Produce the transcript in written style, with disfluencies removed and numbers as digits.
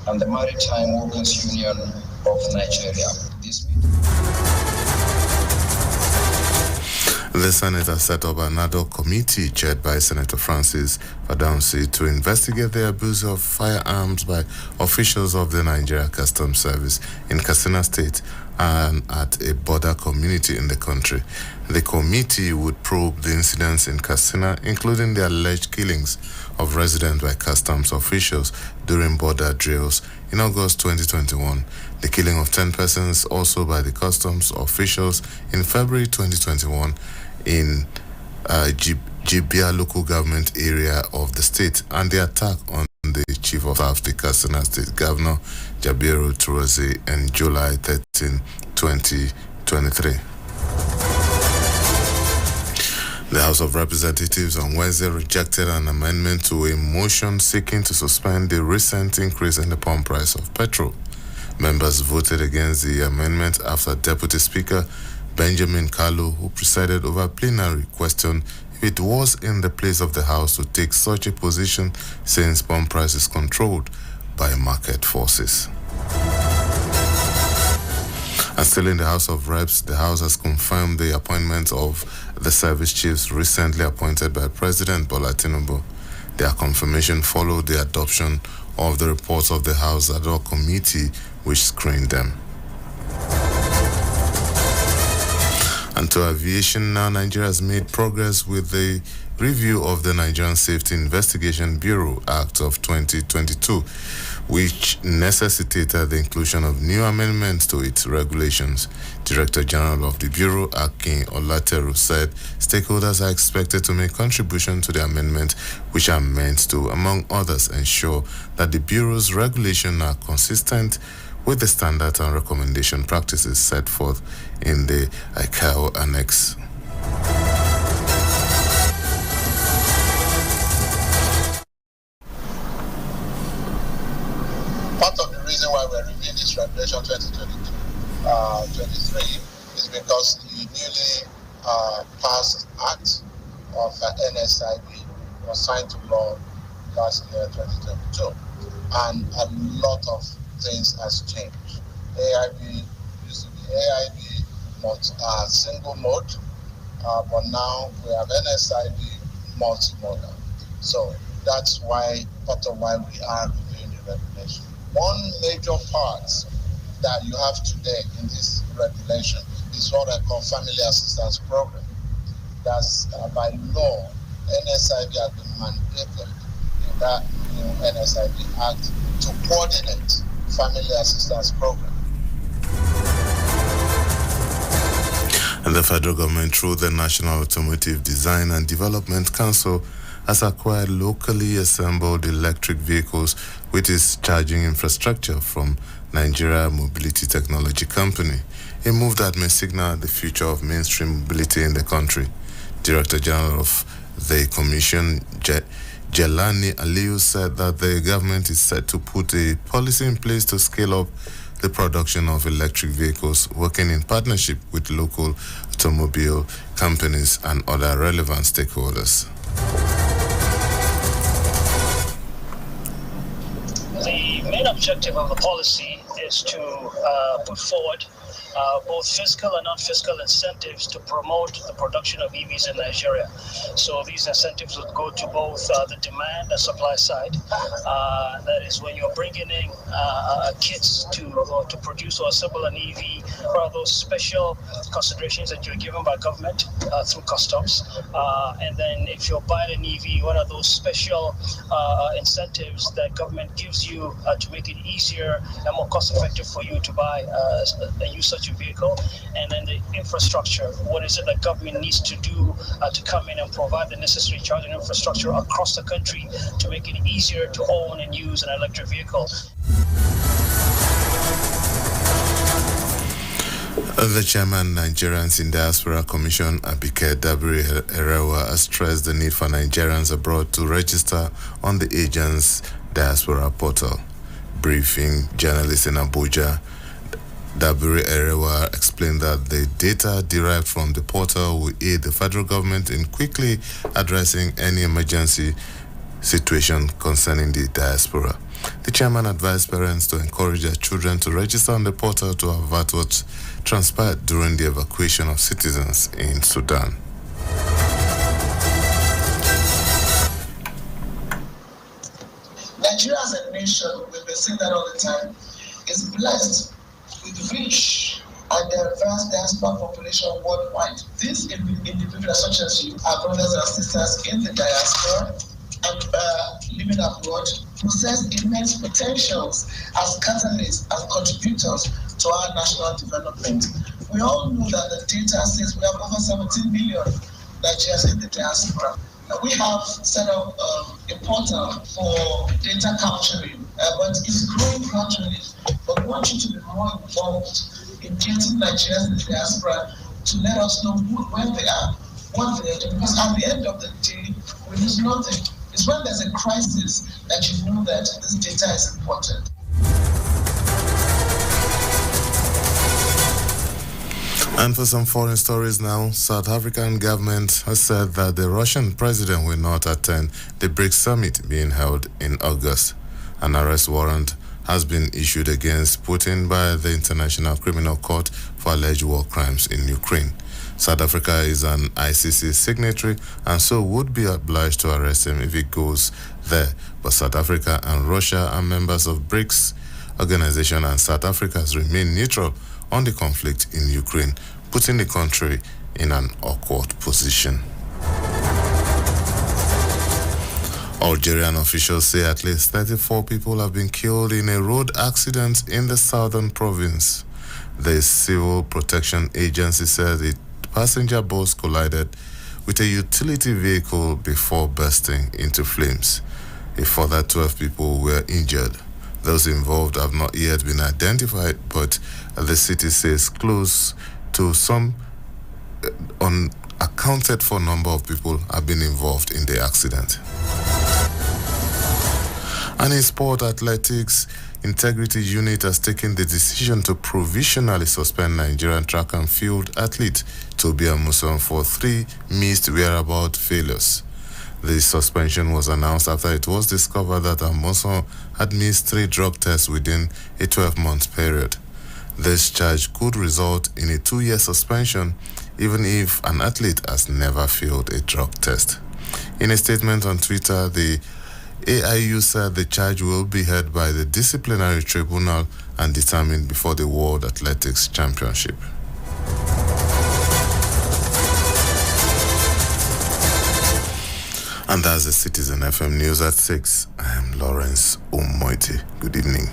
and the Maritime Workers Union of Nigeria. The Senate has set up another committee chaired by Senator Francis Fadamsi to investigate the abuse of firearms by officials of the Nigeria Customs Service in Katsina State and at a border community in the country. The committee would probe the incidents in Katsina, including the alleged killings of residents by customs officials during border drills in August 2021, the killing of 10 persons also by the customs officials in February 2021 in Jibia local government area of the state, and the attack on the chief of staff, the Katsina State Governor Jabiru Turozi, in July 13, 2023. The House of Representatives on Wednesday rejected an amendment to a motion seeking to suspend the recent increase in the pump price of petrol. Members voted against the amendment after Deputy Speaker Benjamin Kalu, who presided over a plenary, questioned if it was in the place of the House to take such a position since pump price is controlled by market forces. And still in the House of Reps, the House has confirmed the appointment of the service chiefs recently appointed by President Bola Tinubu. Their confirmation followed the adoption of the reports of the House ad hoc committee which screened them. And to aviation now, Nigeria has made progress with the review of the Nigerian Safety Investigation Bureau Act of 2022, which necessitated the inclusion of new amendments to its regulations. Director General of the Bureau, Akin Olateru, said stakeholders are expected to make contributions to the amendment, which are meant to, among others, ensure that the Bureau's regulations are consistent with the standards and recommendation practices set forth in the ICAO Annex. Part of the reason why we're reviewing this regulation 2023 is because the newly passed act of NSIB was signed to law last year, 2022, and a lot of things has changed. AIB used to be AIB, not single mode, but now we have NSIB multimodal. So that's why part of why we are reviewing the regulation. One major part that you have today in this regulation is what I call Family Assistance Program. That's by law, NSIB has been mandated in that new NSIB Act to coordinate Family Assistance Program. And the federal government, through the National Automotive Design and Development Council, has acquired locally assembled electric vehicles with its charging infrastructure from Nigeria Mobility Technology Company, a move that may signal the future of mainstream mobility in the country. Director General of the Commission, Jelani Aliyu, said that the government is set to put a policy in place to scale up the production of electric vehicles, working in partnership with local automobile companies and other relevant stakeholders. The main objective of the policy is to put forward both fiscal and non-fiscal incentives to promote the production of EVs in Nigeria. So these incentives would go to both the demand and supply side. That is, when you're bringing in kits to produce or assemble an EV, what are those special considerations that you're given by government through customs? And then if you're buying an EV, what are those special incentives that government gives you to make it easier and more cost-effective for you to buy and use such a vehicle? And then the infrastructure, what is it that government needs to do to come in and provide the necessary charging infrastructure across the country to make it easier to own and use an electric vehicle? The chairman, Nigerians in Diaspora Commission, Abike Dabiri-Erewa, has stressed the need for Nigerians abroad to register on the agent's diaspora portal. Briefing journalists in Abuja, Dabiri-Erewa explained that the data derived from the portal will aid the federal government in quickly addressing any emergency situation concerning the diaspora. The chairman advised parents to encourage their children to register on the portal to avert what transpired during the evacuation of citizens in Sudan. Nigeria as a nation, we've been saying that all the time, is blessed with rich and diverse diaspora population worldwide. These individuals, such as you, our brothers and sisters in the diaspora and living abroad, possess immense potentials as catalysts and contributors to our national development. We all know that the data says we have over 17 million Nigerians in the diaspora. We have set up a portal for data capturing, but it's growing gradually. But we want you to be more involved in getting Nigerians in the diaspora to let us know where they are, what they are doing. Because at the end of the day, we lose nothing. It's when there's a crisis that you know that this data is important. And for some foreign stories now, South African government has said that the Russian president will not attend the BRICS summit being held in August. An arrest warrant has been issued against Putin by the International Criminal Court for alleged war crimes in Ukraine. South Africa is an ICC signatory and so would be obliged to arrest him if he goes there. But South Africa and Russia are members of BRICS organization, and South Africa has remained neutral on the conflict in Ukraine, putting the country in an awkward position. Algerian officials say at least 34 people have been killed in a road accident in the southern province. The Civil Protection Agency said the passenger bus collided with a utility vehicle before bursting into flames. A further 12 people were injured. Those involved have not yet been identified, but the city says close to some unaccounted for number of people have been involved in the accident. And in sport athletics, Integrity Unit has taken the decision to provisionally suspend Nigerian track and field athlete Tobi Amusan for 3 missed whereabout failures. The suspension was announced after it was discovered that Amusan had missed 3 drug tests within a 12-month period. This charge could result in a 2-year suspension even if an athlete has never failed a drug test. In a statement on Twitter, the AIU said the charge will be heard by the disciplinary tribunal and determined before the World Athletics Championship. And that's the Citizen FM News at 6. I am Lawrence Omoiti. Good evening.